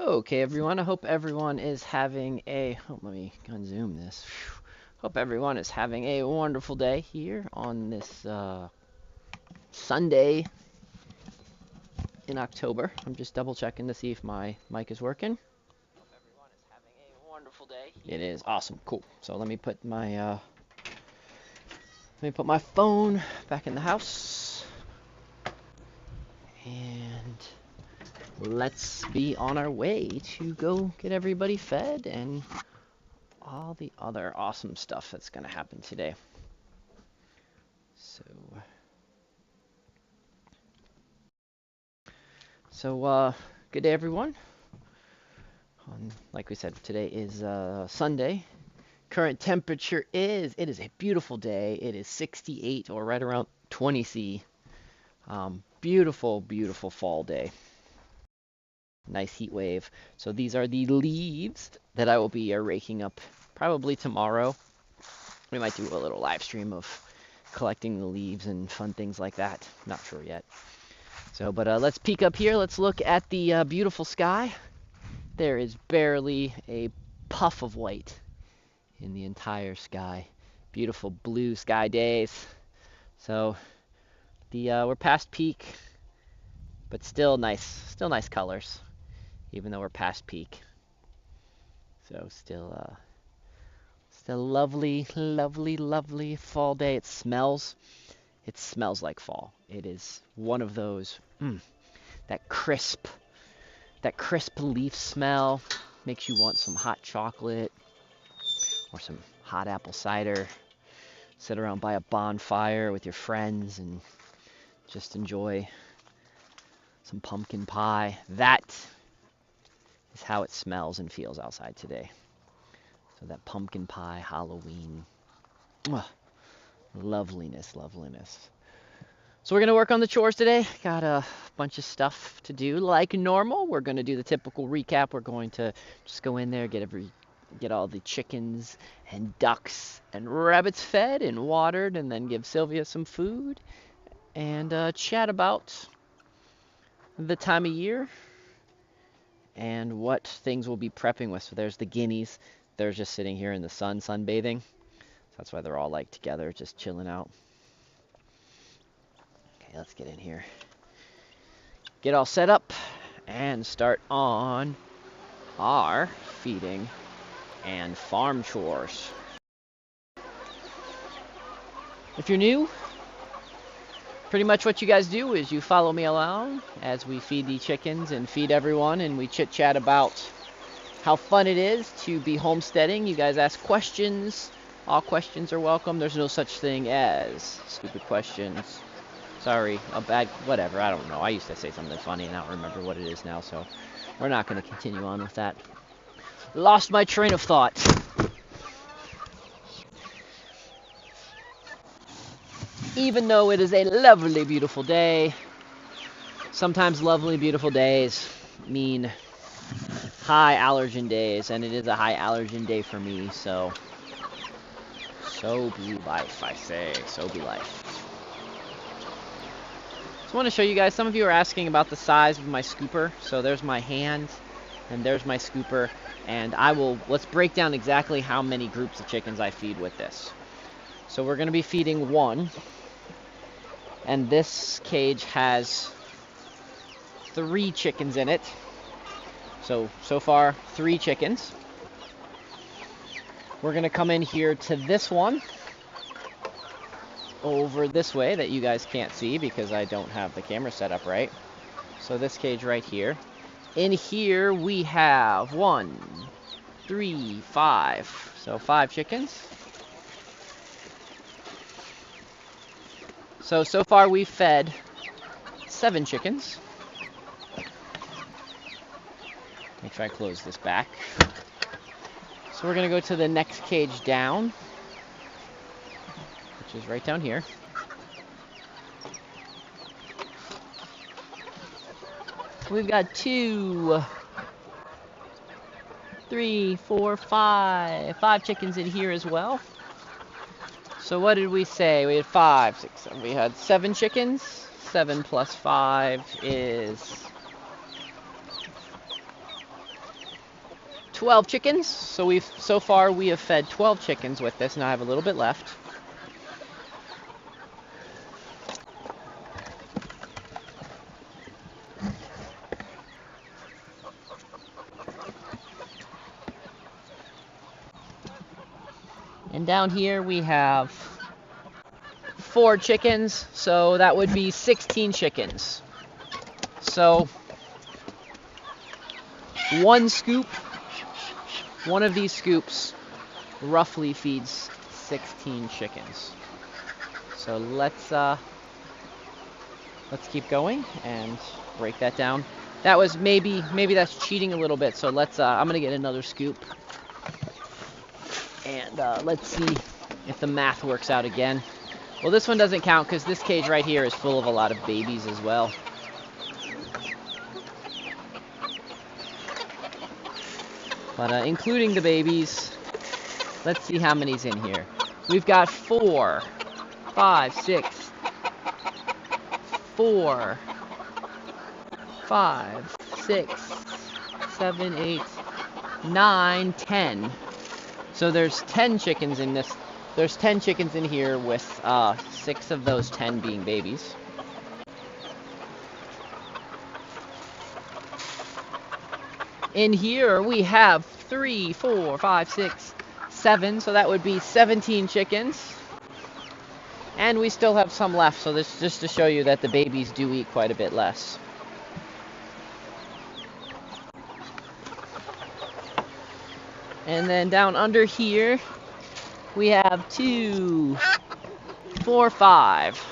Okay, everyone. I hope everyone is having a. Oh, let me unzoom this. Phew. Hope everyone is having a wonderful day here on this Sunday in October. I'm just double checking to see if my mic is working. Hope everyone is having a wonderful day. It is awesome, cool. So let me put my phone back in the house, and let's be on our way to go get everybody fed and all the other awesome stuff that's going to happen today. So, good day, everyone. Like we said, today is Sunday. Current temperature it is a beautiful day. It is 68 or right around 20 C. Beautiful, beautiful fall day. Nice heat wave. So these are the leaves that I will be raking up probably tomorrow. We might do a little live stream of collecting the leaves and fun things like that. Not sure yet. So, but let's peek up here. Let's look at the beautiful sky. There is barely a puff of white in the entire sky. Beautiful blue sky days. So we're past peak, but still nice colors, even though we're past peak. So still lovely, lovely, lovely fall day. It smells like fall. It is one of those that crisp leaf smell makes you want some hot chocolate or some hot apple cider. Sit around by a bonfire with your friends and just enjoy some pumpkin pie. That is how it smells and feels outside today. So that pumpkin pie, Halloween, loveliness. So we're going to work on the chores today. Got a bunch of stuff to do like normal. We're going to do the typical recap. We're going to just go in there, get all the chickens and ducks and rabbits fed and watered, and then give Sylvia some food and chat about the time of year and what things we'll be prepping with. So there's the guineas. They're just sitting here in the sun, sunbathing. So that's why they're all like together, just chilling out. Okay, let's get in here. Get all set up and start on our feeding and farm chores. If you're new, pretty much what you guys do is you follow me along as we feed the chickens and feed everyone, and we chit chat about how fun it is to be homesteading. You guys ask questions. All questions are welcome. There's no such thing as stupid questions. Sorry, a bad, whatever, I don't know. I used to say something funny and I don't remember what it is now, so we're not going to continue on with that. Lost my train of thought. Even though it is a lovely, beautiful day, sometimes lovely, beautiful days mean high allergen days, and it is a high allergen day for me, so be life, I say. So be life. I want to show you guys, some of you are asking about the size of my scooper. So there's my hand and there's my scooper, and let's break down exactly how many groups of chickens I feed with this. So we're going to be feeding one, and this cage has 3 chickens in it. So far 3 chickens. We're going to come in here to this one over this way that you guys can't see because I don't have the camera set up right. So this cage right here. In here we have 1, 3, 5. So 5 chickens. So far we've fed 7 chickens. Make sure I close this back. So we're going to go to the next cage down, which is right down here. We've got 2, 3, 4, 5. 5 chickens in here as well. So what did we say? We had 5, 6, 7. We had 7 chickens. 7 plus 5 is 12 chickens. So far we have fed 12 chickens with this, and I have a little bit left. And down here we have 4 chickens, so that would be 16 chickens. So one of these scoops roughly feeds 16 chickens. So let's keep going and break that down. That was maybe that's cheating a little bit. So I'm gonna get another scoop, and let's see if the math works out again. Well, this one doesn't count because this cage right here is full of a lot of babies as well. But including the babies, let's see how many's in here. We've got 4, 5, 6, 4, 5, 6, 7, 8, 9, 10. So there's 10 chickens in this. There's 10 chickens in here with 6 of those 10 being babies. In here we have 3, 4, 5, 6, 7, so that would be 17 chickens. And we still have some left, so this just to show you that the babies do eat quite a bit less. And then down under here we have 2, 4, 5.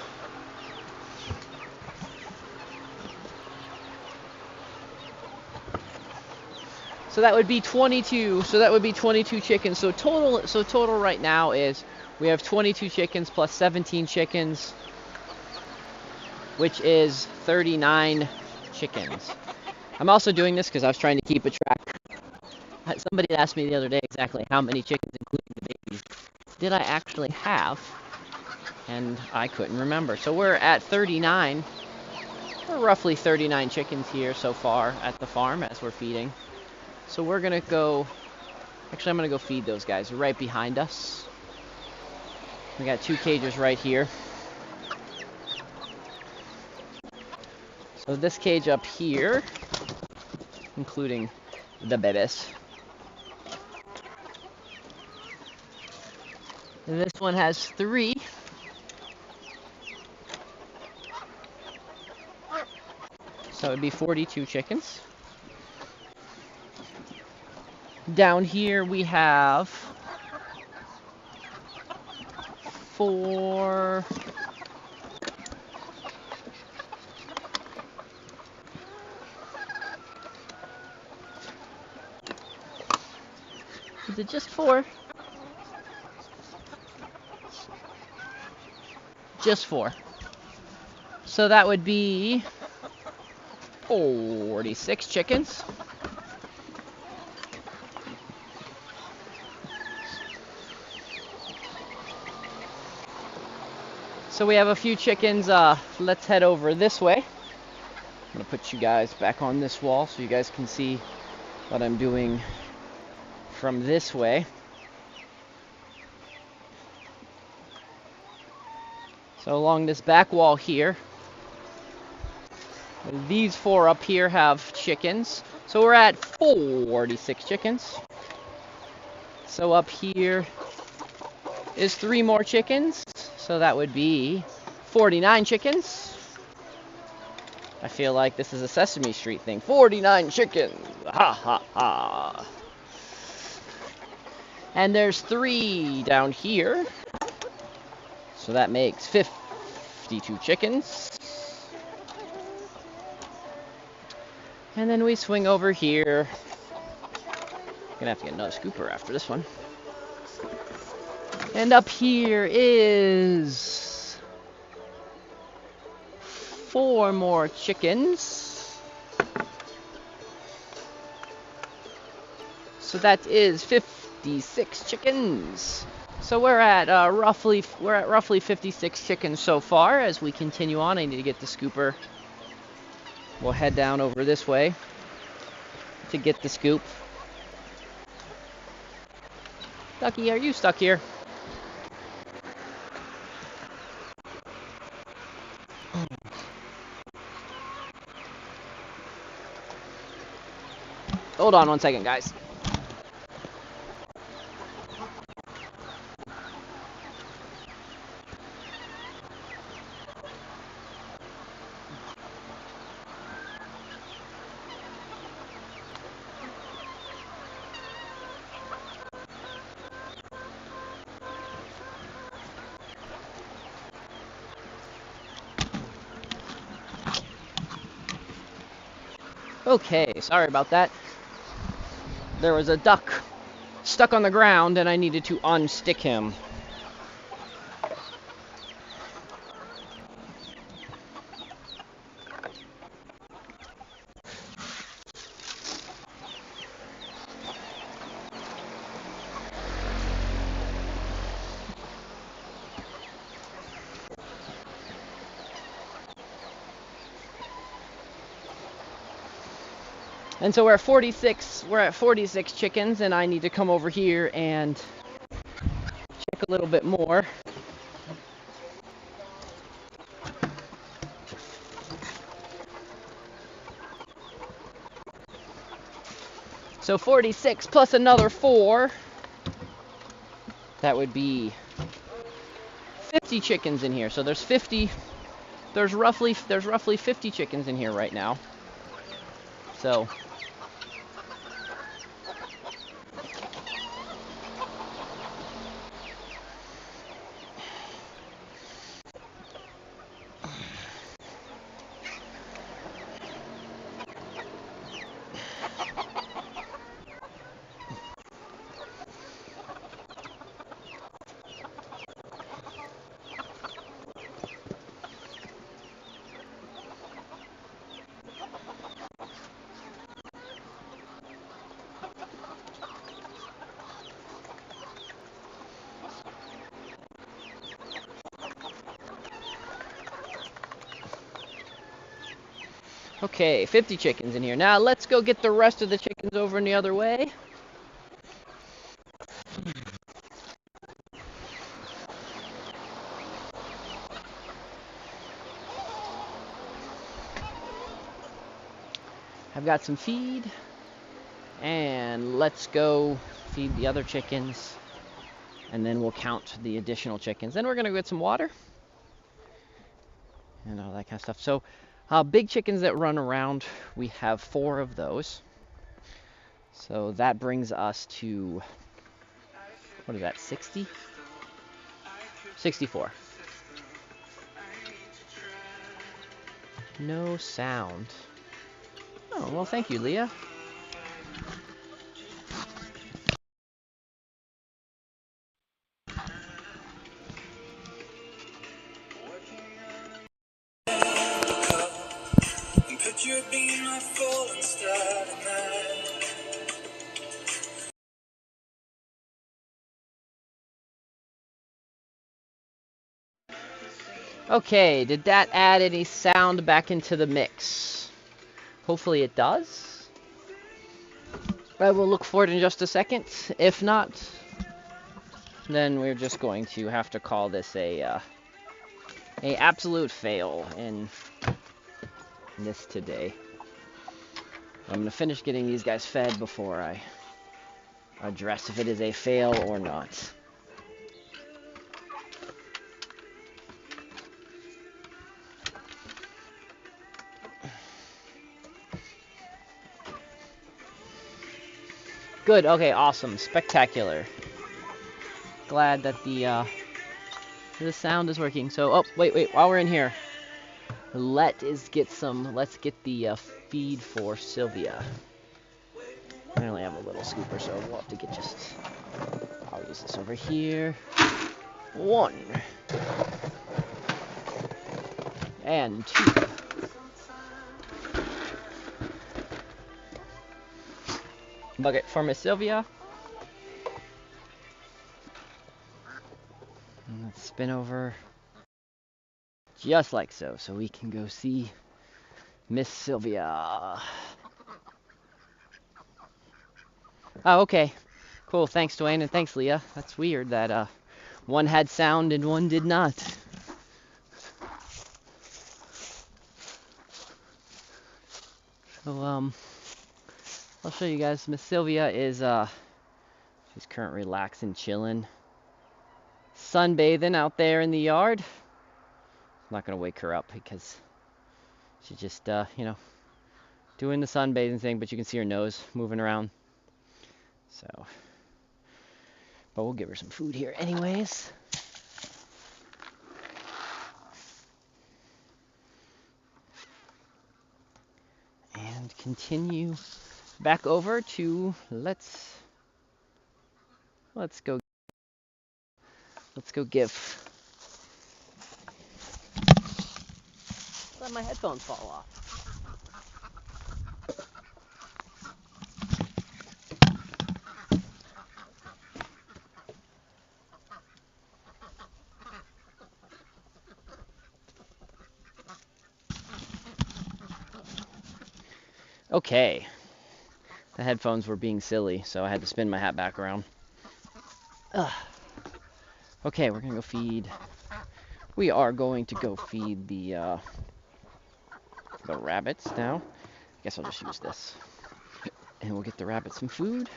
So that would be 22. So that would be 22 chickens. So total right now is we have 22 chickens plus 17 chickens, which is 39 chickens. I'm also doing this because I was trying to keep a track. Somebody asked me the other day exactly how many chickens, including the babies, did I actually have, and I couldn't remember. So we're at 39. We're roughly 39 chickens here so far at the farm as we're feeding. So we're gonna go, actually I'm gonna go feed those guys right behind us. We got 2 cages right here. So this cage up here, including the babies. And this one has 3. So it would be 42 chickens. Down here we have 4. Is it just 4? Just 4. So that would be 46 chickens. So we have a few chickens. Let's head over this way. I'm gonna put you guys back on this wall so you guys can see what I'm doing from this way. So along this back wall here, these 4 up here have chickens. So we're at 46 chickens. So up here is 3 more chickens. So that would be 49 chickens. I feel like this is a Sesame Street thing. 49 chickens. Ha ha ha. And there's 3 down here. So that makes 52 chickens. And then we swing over here. Gonna have to get another scooper after this one. And up here is 4 more chickens. So that is 56 chickens. So we're at roughly 56 chickens so far. As we continue on, I need to get the scooper. We'll head down over this way to get the scoop. Ducky, are you stuck here? Hold on 1 second, guys. Okay, sorry about that. There was a duck stuck on the ground and I needed to unstick him. And so we're at 46. We're at 46 chickens, and I need to come over here and check a little bit more. So 46 plus another 4. That would be 50 chickens in here. So there's 50. There's roughly 50 chickens in here right now. So okay, 50 chickens in here. Now let's go get the rest of the chickens over in the other way. I've got some feed. And let's go feed the other chickens. And then we'll count the additional chickens. Then we're going to get some water. And all that kind of stuff. So, big chickens that run around, we have 4 of those. So that brings us to, what is that, 60? 64. No sound. Oh, well, thank you, Leah. Okay, did that add any sound back into the mix? Hopefully it does. I will look for it in just a second. If not, then we're just going to have to call this a absolute fail in this today. I'm going to finish getting these guys fed before I address if it is a fail or not. Good, okay, awesome, spectacular. Glad that the sound is working. So, oh, wait, while we're in here, let's get the feed for Sylvia. I only have a little scooper, so we'll have to get I'll use this over here. 1. And 2. Bucket for Miss Sylvia. And let's spin over just like so we can go see Miss Sylvia. Oh, okay. Cool. Thanks, Dwayne, and thanks, Leah. That's weird that one had sound and one did not. So I'll show you guys. Miss Sylvia is she's currently relaxing, chilling, sunbathing out there in the yard. I'm not gonna wake her up because she's just doing the sunbathing thing, but you can see her nose moving around. So, but we'll give her some food here anyways. And continue back over to let's go give. Let my headphones fall off. Okay. The headphones were being silly, so I had to spin my hat back around. Okay, we're gonna go feed. We are going to go feed the rabbits now. I guess I'll just use this, and we'll get the rabbits some food.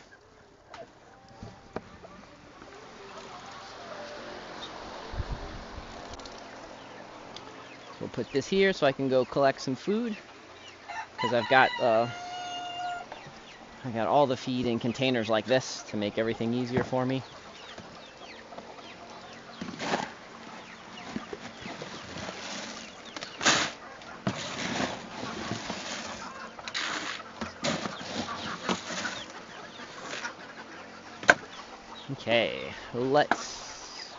So we'll put this here so I can go collect some food, because I've got all the feed in containers like this to make everything easier for me. Okay, let's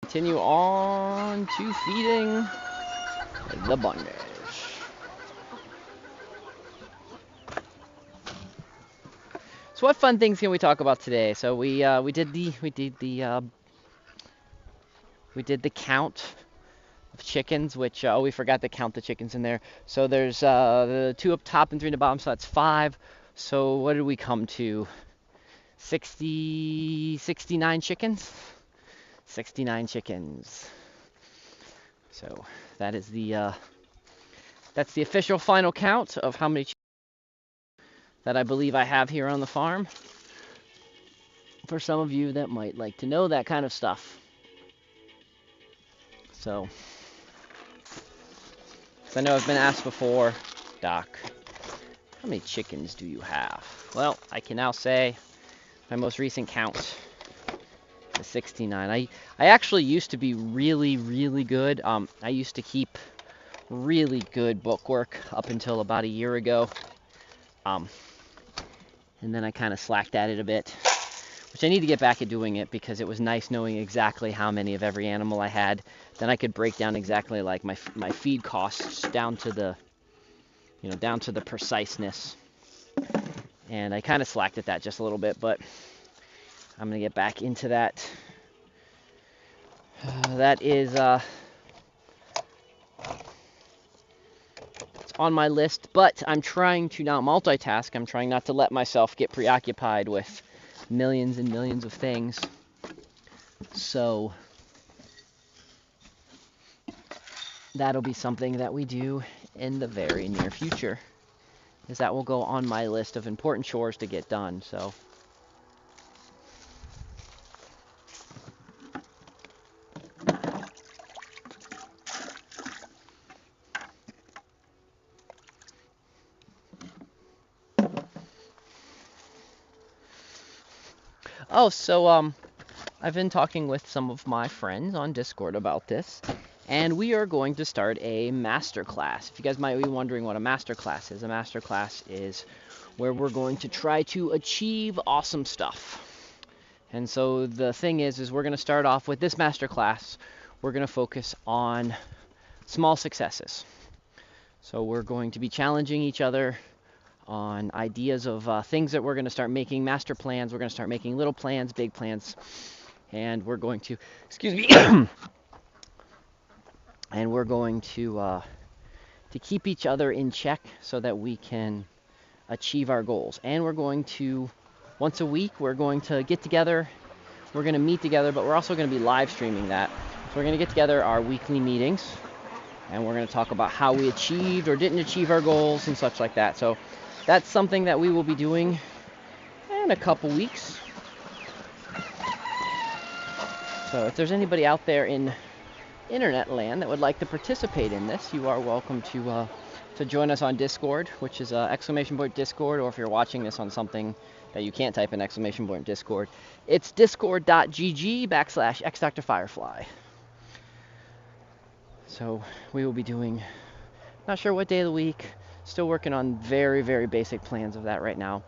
continue on to feeding the bunnies. So what fun things can we talk about today? So we did the count of chickens, which we forgot to count the chickens in there. So there's the 2 up top and 3 in the bottom, so that's 5. So what did we come to? 69 chickens. 69 chickens. So that is that's the official final count of how many chickens that I believe I have here on the farm. For some of you that might like to know that kind of stuff. So I know I've been asked before, Doc, how many chickens do you have? Well, I can now say my most recent count is 69. I actually used to be really, really good. I used to keep really good bookwork up until about a year ago. And then I kind of slacked at it a bit, which I need to get back at doing it, because it was nice knowing exactly how many of every animal I had. Then I could break down exactly like my feed costs down to the preciseness. And I kind of slacked at that just a little bit, but I'm gonna get back into that. That is it's on my list, but I'm trying to not multitask. I'm trying not to let myself get preoccupied with millions and millions of things. So that'll be something that we do in the very near future, is that will go on my list of important chores to get done. So I've been talking with some of my friends on Discord about this, and we are going to start a master class. If you guys might be wondering what a master class is, where we're going to try to achieve awesome stuff. And so the thing is we're going to start off with this master class. We're going to focus on small successes. So we're going to be challenging each other on ideas of things that we're going to start making master plans. We're going to start making little plans, big plans, and we're going to, and we're going to keep each other in check so that we can achieve our goals. And we're going to once a week we're going to get together. We're going to meet together, but we're also going to be live streaming that. So we're going to get together our weekly meetings, and we're going to talk about how we achieved or didn't achieve our goals and such like that. So that's something that we will be doing in a couple weeks. So if there's anybody out there in internet land that would like to participate in this, you are welcome to join us on Discord, which is !Discord, or if you're watching this on something that you can't type in !Discord, it's discord.gg/xDrFirefly. So we will be doing, not sure what day of the week, still working on very, very basic plans of that right now,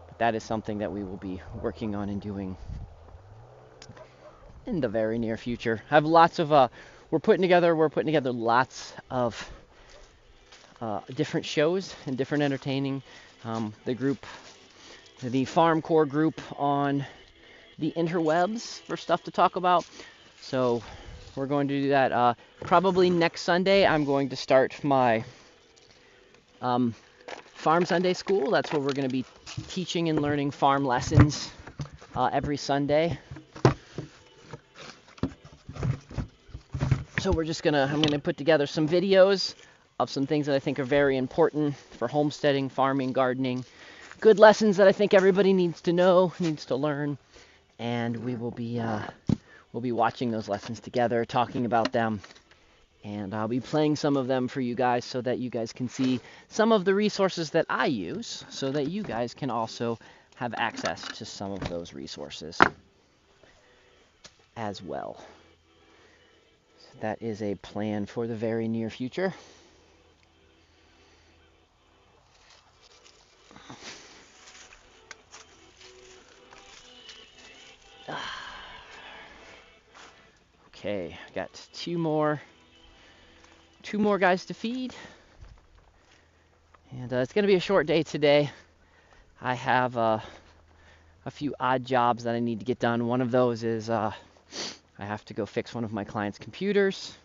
but that is something that we will be working on and doing in the very near future. I have lots of, we're putting together lots of different shows and different entertaining. The Farm Core group on the interwebs for stuff to talk about. So we're going to do that probably next Sunday. I'm going to start my Farm Sunday School. That's where we're going to be teaching and learning farm lessons every Sunday. So I'm gonna put together some videos of some things that I think are very important for homesteading, farming, gardening. Good lessons that I think everybody needs to know, needs to learn. And we'll be watching those lessons together, talking about them. And I'll be playing some of them for you guys so that you guys can see some of the resources that I use, so that you guys can also have access to some of those resources as well. That is a plan for the very near future. Okay, I got two more guys to feed. And it's going to be a short day today. I have a few odd jobs that I need to get done. One of those is I have to go fix one of my clients' computers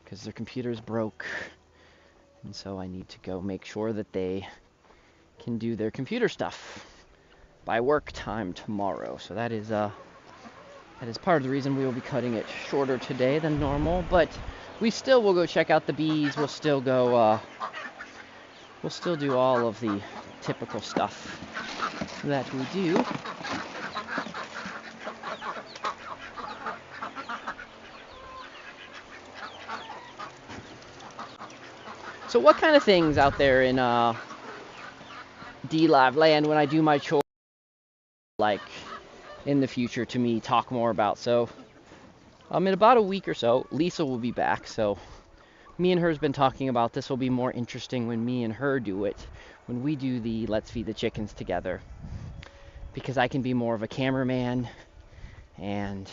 because their computer's broke. And so I need to go make sure that they can do their computer stuff by work time tomorrow. So that is part of the reason we will be cutting it shorter today than normal. But we still will go check out the bees. We'll still go. We'll still do all of the typical stuff that we do. So what kind of things out there in D-Live land when I do my chores, like in the future, to me talk more about? So in about a week or so, Lisa will be back. So me and her has been talking about this will be more interesting when me and her do it, when we do the Let's Feed the Chickens together, because I can be more of a cameraman and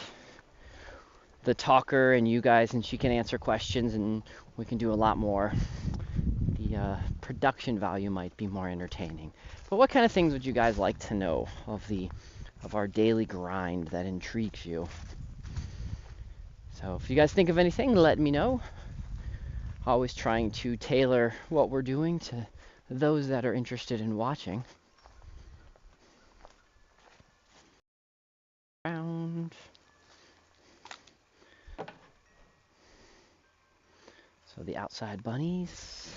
the talker, and you guys, and she can answer questions, and we can do a lot more. The production value might be more entertaining. But what kind of things would you guys like to know of our daily grind that intrigues you? So if you guys think of anything, let me know. Always trying to tailor what we're doing to those that are interested in watching. Around. So the outside bunnies.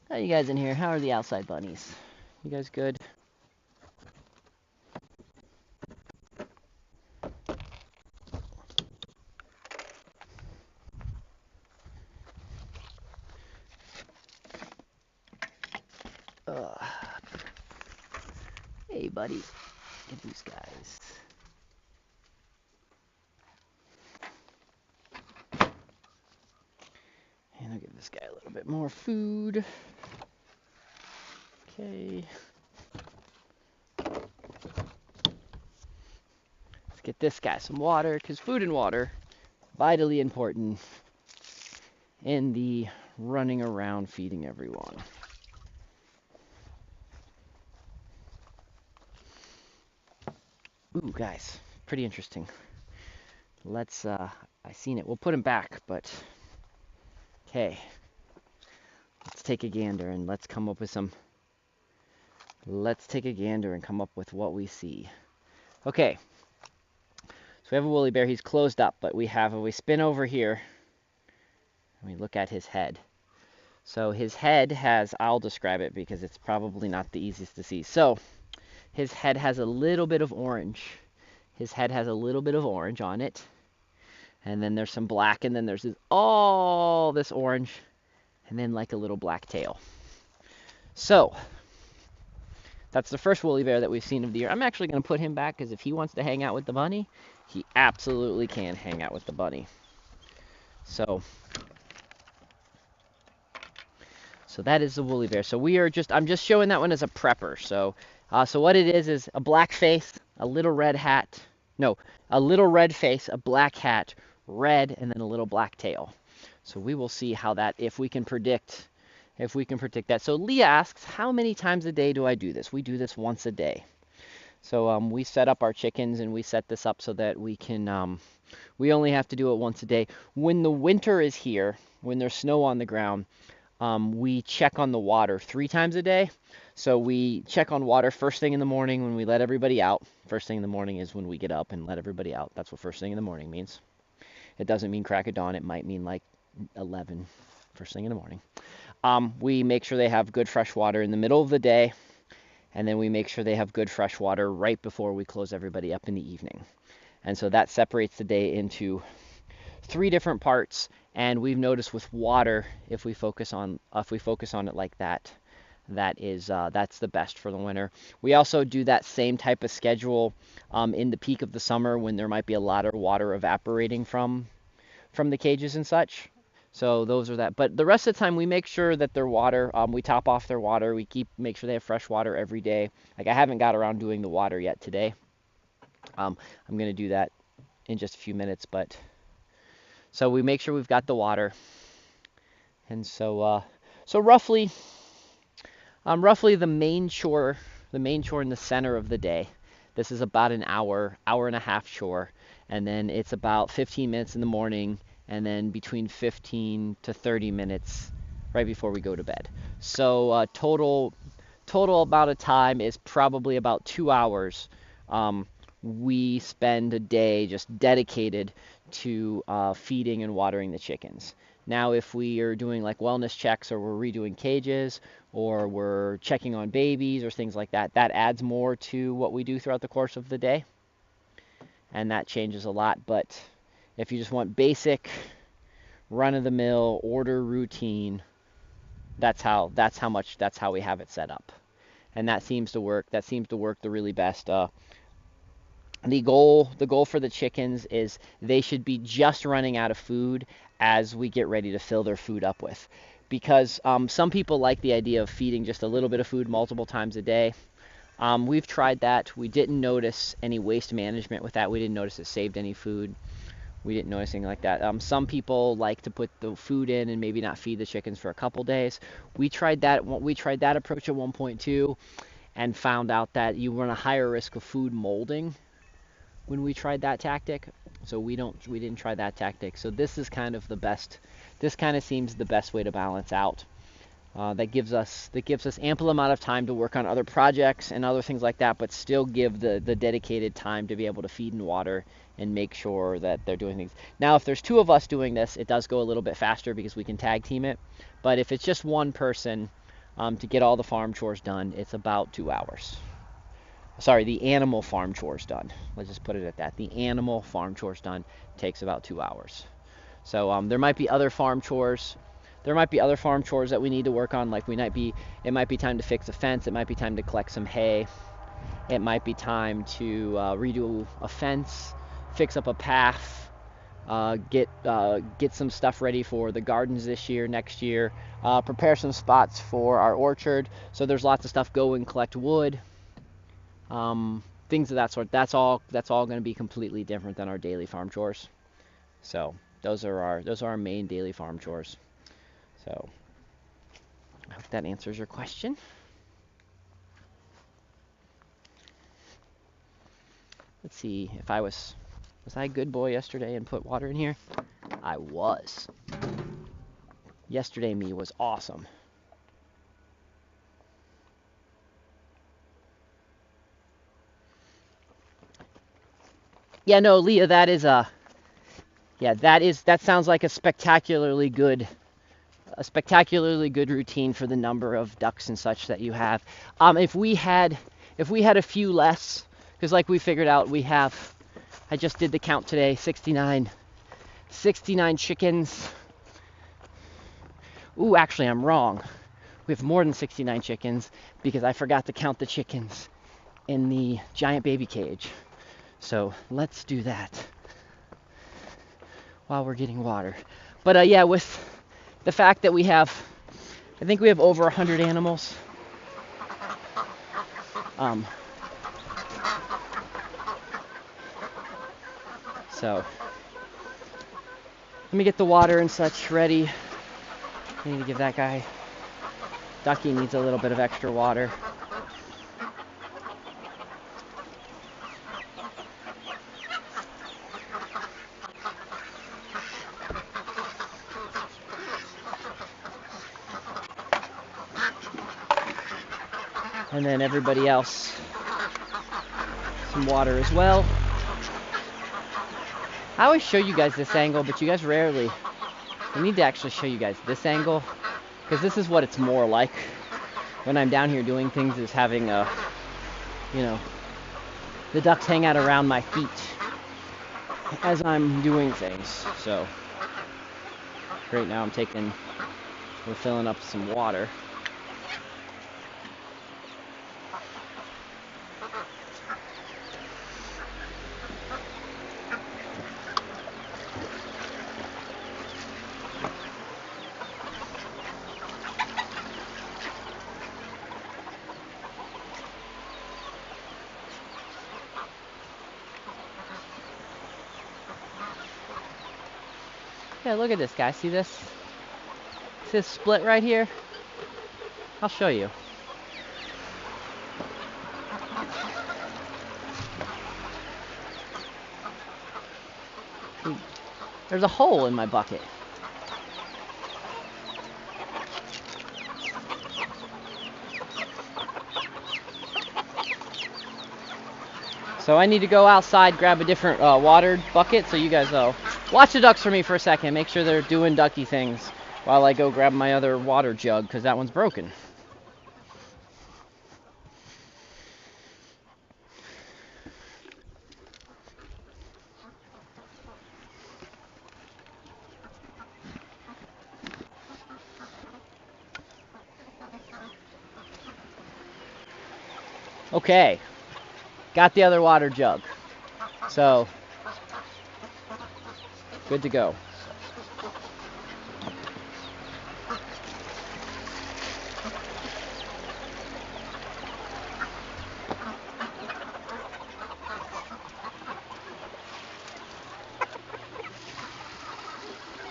How are you guys in here? How are the outside bunnies? You guys good? Hey, buddy. Get these guys. And I'll give this guy a little bit more food. Okay. Let's get this guy some water, because food and water, vitally important in the running around feeding everyone. Ooh, guys, pretty interesting. Let's, I seen it. We'll put him back, but, okay. Let's take a gander and let's come up with some. Let's take a gander and come up with what we see. Okay. So we have a woolly bear. He's closed up, but we spin over here and we look at his head. So his head has, I'll describe it because it's probably not the easiest to see. So his head has a little bit of orange. His head has a little bit of orange on it. And then there's some black, and then there's all this orange, and then like a little black tail. So that's the first woolly bear that we've seen of the year. I'm actually going to put him back because if he wants to hang out with the bunny, he absolutely can hang out with the bunny. So that is the woolly bear. So I'm just showing that one as a prepper. So what it is a black face, a little red hat. No, a little red face, a black hat, red, and then a little black tail. So we will see how that, if we can predict that. So Leah asks, how many times a day do I do this? We do this once a day. So we set up our chickens and we set this up so that we can, we only have to do it once a day. When the winter is here, when there's snow on the ground, we check on the water 3 times a day. So we check on water first thing in the morning when we let everybody out. First thing in the morning is when we get up and let everybody out. That's what first thing in the morning means. It doesn't mean crack of dawn. It might mean like 11, first thing in the morning. We make sure they have good fresh water in the middle of the day, and then we make sure they have good fresh water right before we close everybody up in the evening. And so that separates the day into 3 different parts. And we've noticed with water, if we focus on it like that, that's the best for the winter. We also do that same type of schedule in the peak of the summer when there might be a lot of water evaporating from the cages and such. So those are that. But the rest of the time we make sure that their water, we top off their water. We make sure they have fresh water every day. Like I haven't got around doing the water yet today. I'm going to do that in just a few minutes, but so we make sure we've got the water. And so roughly the main chore in the center of the day. This is about an hour and a half chore, and then it's about 15 minutes in the morning, and then between 15 to 30 minutes right before we go to bed. So total amount of time is probably about 2 hours. We spend a day just dedicated to feeding and watering the chickens. Now, if we are doing like wellness checks or we're redoing cages or we're checking on babies or things like that, that adds more to what we do throughout the course of the day. And that changes a lot. But if you just want basic run-of-the-mill order routine, that's how we have it set up. And that seems to work. That seems to work the really best. The goal for the chickens is they should be just running out of food as we get ready to fill their food up with. Because some people like the idea of feeding just a little bit of food multiple times a day. We've tried that. We didn't notice any waste management with that. We didn't notice it saved any food. We didn't notice anything like that. Some people like to put the food in and maybe not feed the chickens for a couple days. We tried that approach at one point too, and found out that you run a higher risk of food molding when we tried that tactic. So we didn't try that tactic. So this is kind of the best. This kind of seems the best way to balance out. That gives us ample amount of time to work on other projects and other things like that, but still give the dedicated time to be able to feed and water and make sure that they're doing things. Now, if there's 2 of us doing this, it does go a little bit faster because we can tag team it. But if it's just one person to get all the farm chores done, it's about 2 hours. Sorry, the animal farm chores done. Let's just put it at that. The animal farm chores done takes about 2 hours. So there might be other farm chores. There might be other farm chores that we need to work on. Like it might be time to fix a fence. It might be time to collect some hay. It might be time to redo a fence, fix up a path, get some stuff ready for the gardens this year, next year, prepare some spots for our orchard. So there's lots of stuff. Go and collect wood. Things of that sort. That's all going to be completely different than our daily farm chores. So those are our main daily farm chores. So I hope that answers your question. Let's see if was I a good boy yesterday and put water in here? I was. Yesterday me was awesome. Yeah, no, Leah, that is that sounds like a spectacularly good routine for the number of ducks and such that you have. If we had a few less, because like we figured out, I just did the count today, 69 chickens. Ooh, actually, I'm wrong. We have more than 69 chickens because I forgot to count the chickens in the giant baby cage. So let's do that while we're getting water. But yeah, with the fact that I think we have over 100 animals. So let me get the water and such ready. I need to give that guy, Ducky needs a little bit of extra water. And then everybody else some water as well. I always show you guys this angle, but you guys rarely. I need to actually show you guys this angle, because this is what it's more like when I'm down here doing things, is having the ducks hang out around my feet as I'm doing things. So right now we're filling up some water. Yeah, look at this, guys. See this? See this split right here? I'll show you. There's a hole in my bucket. So I need to go outside, grab a different watered bucket, so you guys watch the ducks for me for a second. Make sure they're doing ducky things while I go grab my other water jug, because that one's broken. Okay, got the other water jug. So, good to go.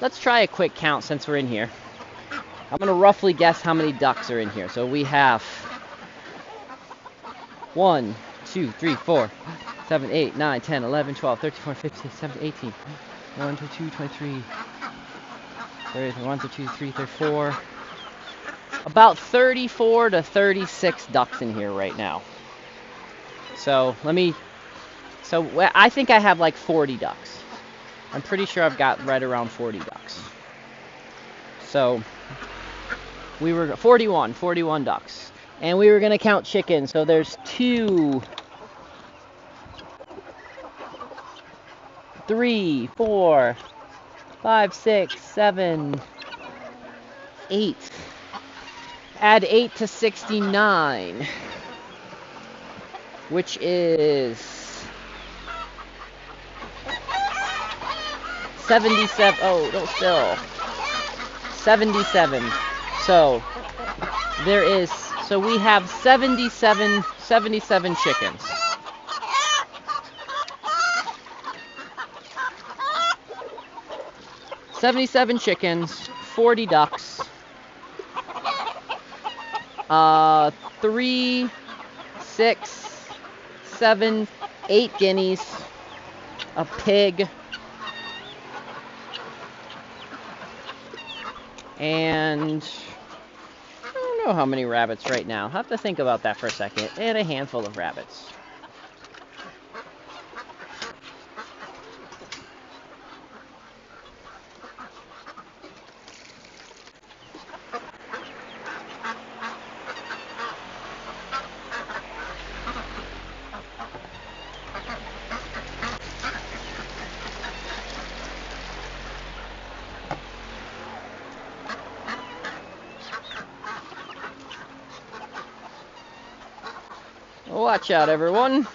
Let's try a quick count since we're in here. I'm going to roughly guess how many ducks are in here. So we have 1, 2, 3, 4, 7, 8, 9, 10, 11, 12, 13, 14, 15, 16, 17, 18. 1, 2, 2, 23. 1, 2, 3, 34. About 34 to 36 ducks in here right now. So I think I have like 40 ducks. I'm pretty sure I've got right around 40 ducks. So we were 41 ducks. And we were going to count chickens. So there's 2, 3, 4, 5, 6, 7, 8. Add 8 to 69, which is 77. Oh, don't spill. 77. So we have 77 chickens. $77 chickens, 40 ducks, 3, 6, 7, 8 guineas, a pig, and I don't know how many rabbits right now. I'll have to think about that for a second, and a handful of rabbits. Watch out, everyone.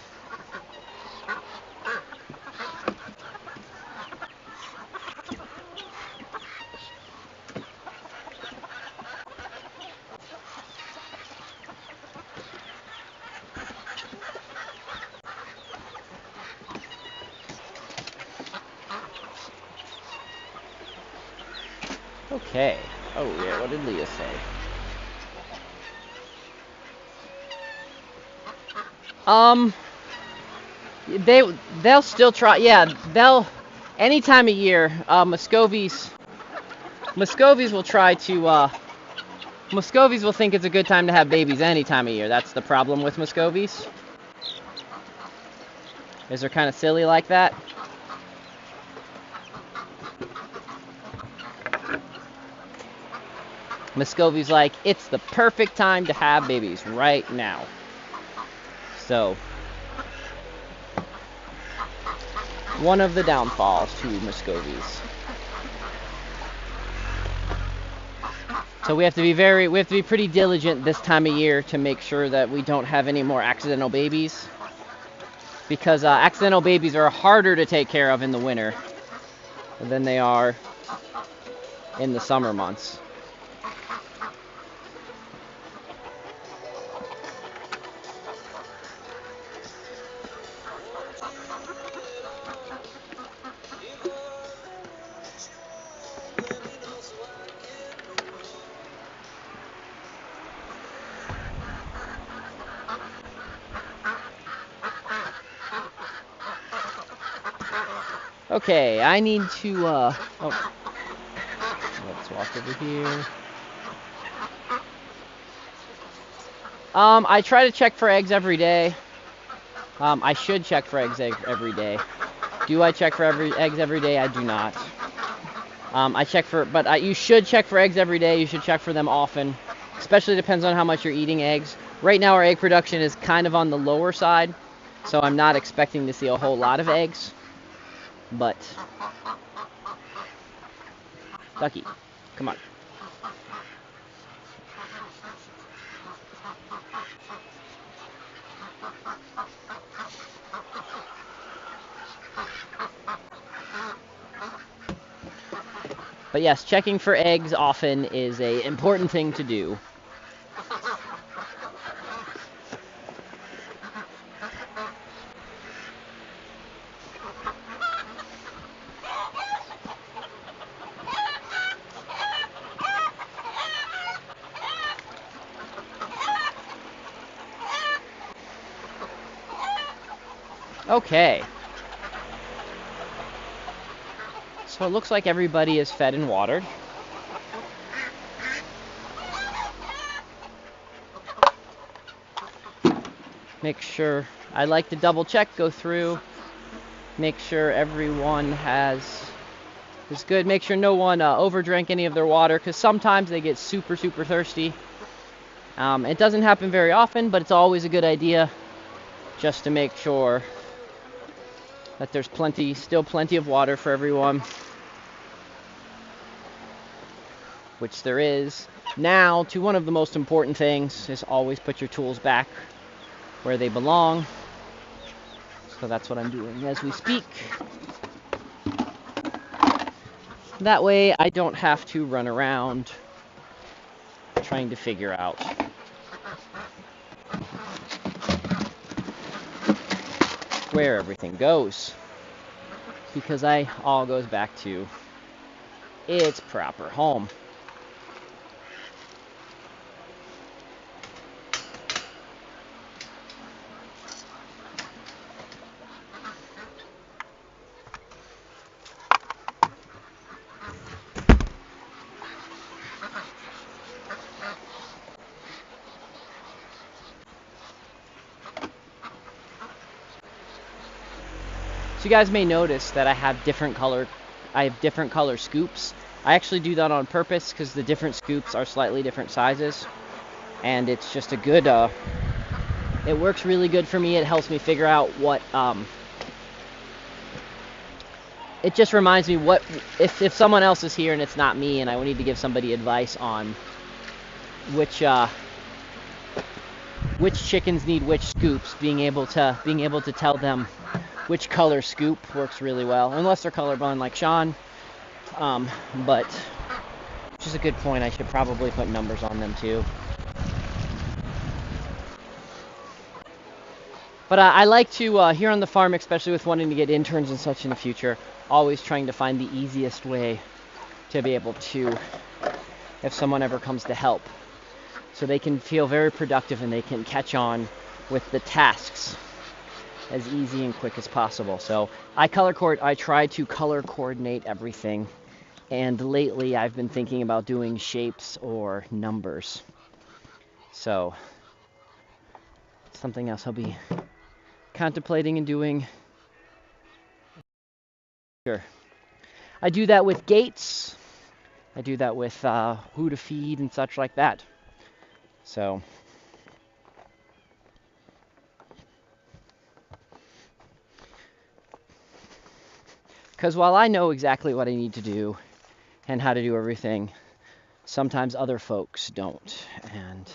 Okay. Oh, yeah, what did Leah say? They'll still try. Yeah, they'll any time of year. Muscovies will try to. Muscovies will think it's a good time to have babies any time of year. That's the problem with Muscovies. Is they're kind of silly like that. Muscovies like it's the perfect time to have babies right now. So one of the downfalls to Muscovies. So we have to be pretty diligent this time of year to make sure that we don't have any more accidental babies, because accidental babies are harder to take care of in the winter than they are in the summer months. Okay, I need to, oh, let's walk over here. I try to check for eggs every day. I should check for eggs every day. Do I check for eggs every day? I do not. You should check for eggs every day. You should check for them often. Especially depends on how much you're eating eggs. Right now our egg production is kind of on the lower side, so I'm not expecting to see a whole lot of eggs. But, Ducky, come on. But yes, checking for eggs often is an important thing to do. Okay. So it looks like everybody is fed and watered. Make sure, I like to double check, go through, make sure everyone is good. Make sure no one overdrank any of their water, because sometimes they get super, super thirsty. It doesn't happen very often, but it's always a good idea just to make sure that there's still plenty of water for everyone, which there is. Now, to one of the most important things is always put your tools back where they belong. So that's what I'm doing as we speak. That way I don't have to run around trying to figure out where everything goes, because all goes back to its proper home. So you guys may notice that I have different color scoops. I actually do that on purpose because the different scoops are slightly different sizes, and it's just a good, it works really good for me. It helps me figure out what, it just reminds me if someone else is here and it's not me and I need to give somebody advice on which which chickens need which scoops. Being able to tell them which color scoop works really well, unless they're colorblind like Sean. But which is a good point. I should probably put numbers on them too. But I like to, here on the farm, especially with wanting to get interns and such in the future, always trying to find the easiest way to be able to, if someone ever comes to help, so they can feel very productive and they can catch on with the tasks as easy and quick as possible. So I try to color coordinate everything, and lately I've been thinking about doing shapes or numbers. So something else I'll be contemplating and doing. Sure. I do that with gates. I do that with who to feed and such like that. So because while I know exactly what I need to do and how to do everything, sometimes other folks don't. And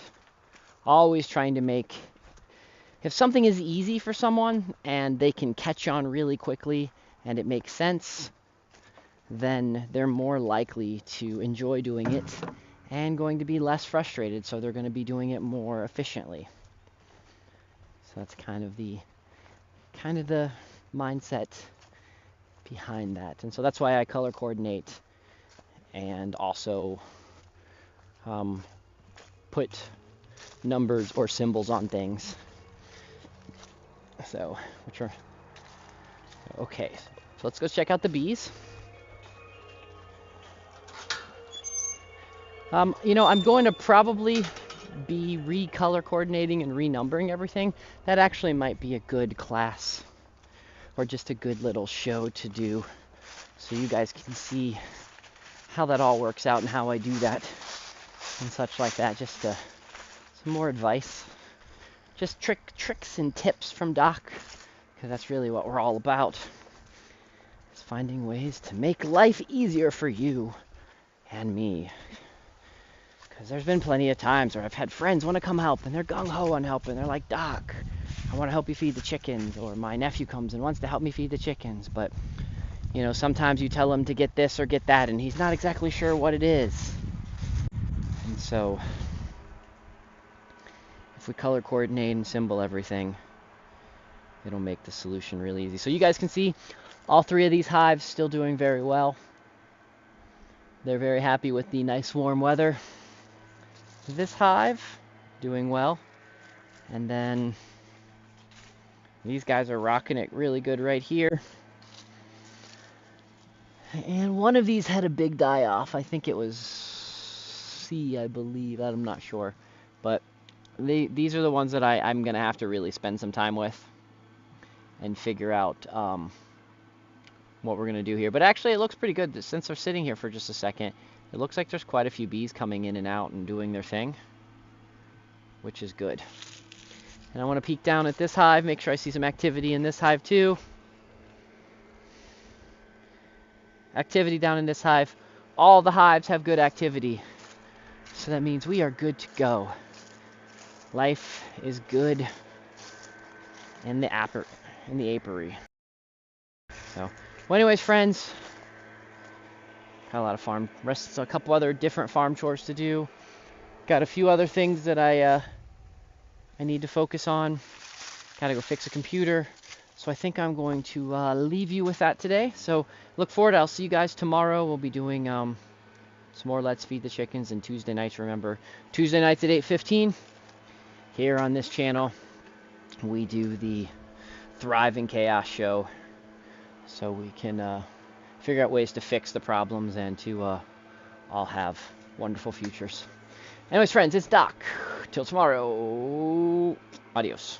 always trying to make, if something is easy for someone and they can catch on really quickly and it makes sense, then they're more likely to enjoy doing it and going to be less frustrated, so they're going to be doing it more efficiently. So that's kind of the mindset behind that. And so that's why I color coordinate and also put numbers or symbols on things. So, which are okay. So let's go check out the bees. I'm going to probably be recolor coordinating and renumbering everything. That actually might be a good class, or just a good little show to do, so you guys can see how that all works out and how I do that and such like that. Just some more advice, just tricks and tips from Doc, because that's really what we're all about. It's finding ways to make life easier for you and me. Because there's been plenty of times where I've had friends want to come help, and they're gung-ho on helping. They're like, Doc, I want to help you feed the chickens. Or my nephew comes and wants to help me feed the chickens. But, sometimes you tell him to get this or get that, and he's not exactly sure what it is. And so, if we color coordinate and symbol everything, it'll make the solution really easy. So you guys can see all three of these hives still doing very well. They're very happy with the nice warm weather. This hive doing well, and then these guys are rocking it really good right here. And one of these had a big die off. I think it was C, I believe. I'm not sure, but these are the ones that I'm gonna have to really spend some time with and figure out what we're gonna do here. But actually, it looks pretty good since they're sitting here for just a second. It looks like there's quite a few bees coming in and out and doing their thing, which is good. And I want to peek down at this hive, make sure I see some activity in this hive too. Activity down in this hive. All the hives have good activity. So that means we are good to go. Life is good in the apiary. So, well, anyways, friends, got a lot of a couple other different farm chores to do. Got a few other things that I need to focus on. Gotta go fix a computer. So I think I'm going to leave you with that today. So look forward. I'll see you guys tomorrow. We'll be doing some more Let's Feed the Chickens, and Tuesday nights, remember, Tuesday nights at 8:15 here on this channel. We do the Thrive in Chaos show, so we can figure out ways to fix the problems and to all have wonderful futures. Anyways, friends, it's Doc. Till tomorrow. Adios.